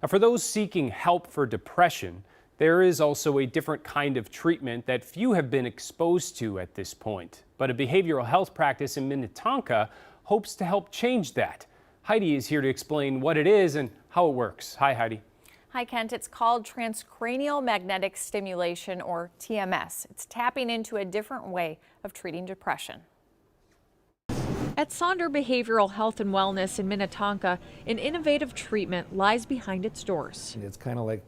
Now, for those seeking help for depression, there is also a different kind of treatment that few have been exposed to at this point. But a behavioral health practice in Minnetonka hopes to help change that. Heidi is here to explain what it is and how it works. Hi, Heidi. Hi, Kent. It's called transcranial magnetic stimulation, or TMS. It's tapping into a different way of treating depression. At Sonder Behavioral Health and Wellness in Minnetonka, an innovative treatment lies behind its doors. It's kind of like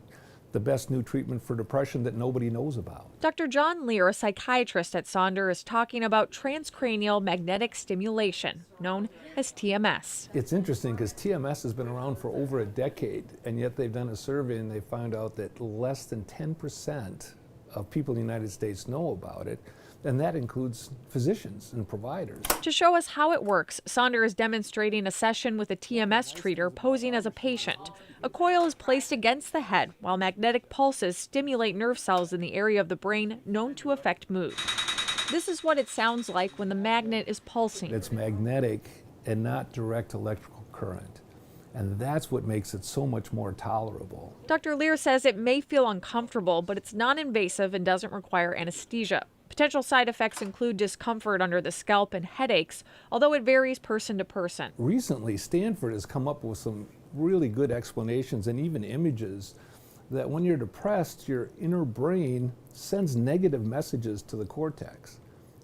the best new treatment for depression that nobody knows about. Dr. John Lear, a psychiatrist at Sonder, is talking about transcranial magnetic stimulation, known as TMS. It's interesting because TMS has been around for over a decade, and yet they've done a survey and they found out that less than 10% of people in the United States know about it. And that includes physicians and providers. To show us how it works, Sonder is demonstrating a session with a TMS treater posing as a patient. A coil is placed against the head while magnetic pulses stimulate nerve cells in the area of the brain known to affect mood. This is what it sounds like when the magnet is pulsing. It's magnetic and not direct electrical current. And that's what makes it so much more tolerable. Dr. Lear says it may feel uncomfortable, but it's non-invasive and doesn't require anesthesia. Potential side effects include discomfort under the scalp and headaches, although it varies person to person. Recently, Stanford has come up with some really good explanations and even images that when you're depressed, your inner brain sends negative messages to the cortex.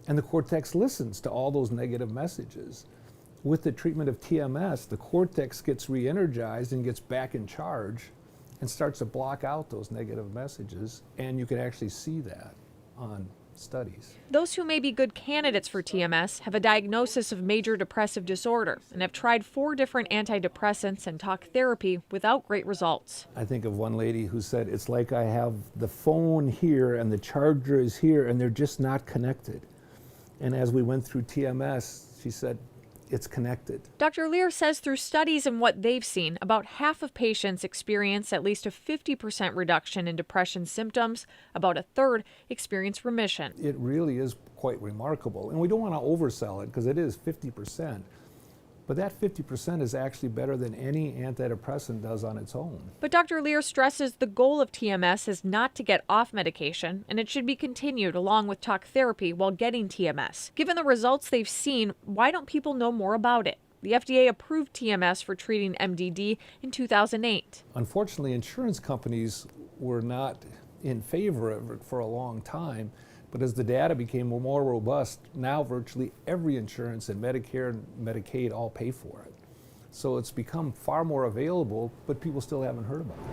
And the cortex listens to all those negative messages. With the treatment of TMS, the cortex gets re-energized and gets back in charge and starts to block out those negative messages. And you can actually see that on studies. Those who may be good candidates for TMS have a diagnosis of major depressive disorder and have tried 4 different antidepressants and talk therapy without great results. I think of one lady who said, it's like I have the phone here and the charger is here and they're just not connected. And as we went through TMS, she said, it's connected. Dr. Lear says through studies and what they've seen, about half of patients experience at least a 50% reduction in depression symptoms. About a third experience remission. It really is quite remarkable. And we don't want to oversell it because it is 50%. But that 50% is actually better than any antidepressant does on its own. But Dr. Lear stresses the goal of TMS is not to get off medication, and it should be continued along with talk therapy while getting TMS. Given the results they've seen, why don't people know more about it? The FDA approved TMS for treating MDD in 2008. Unfortunately, insurance companies were not in favor of it for a long time. But as the data became more robust, now virtually every insurance and Medicare and Medicaid all pay for it. So it's become far more available, but people still haven't heard about it.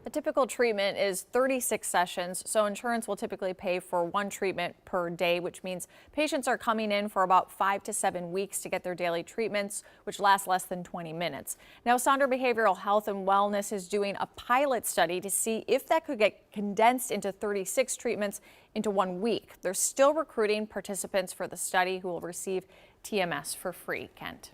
A typical treatment is 36 sessions, so insurance will typically pay for 1 treatment per day, which means patients are coming in for about 5 to 7 weeks to get their daily treatments, which last less than 20 minutes. Now, Sonder Behavioral Health and Wellness is doing a pilot study to see if that could get condensed into 36 treatments into 1 week. They're still recruiting participants for the study who will receive TMS for free. Kent.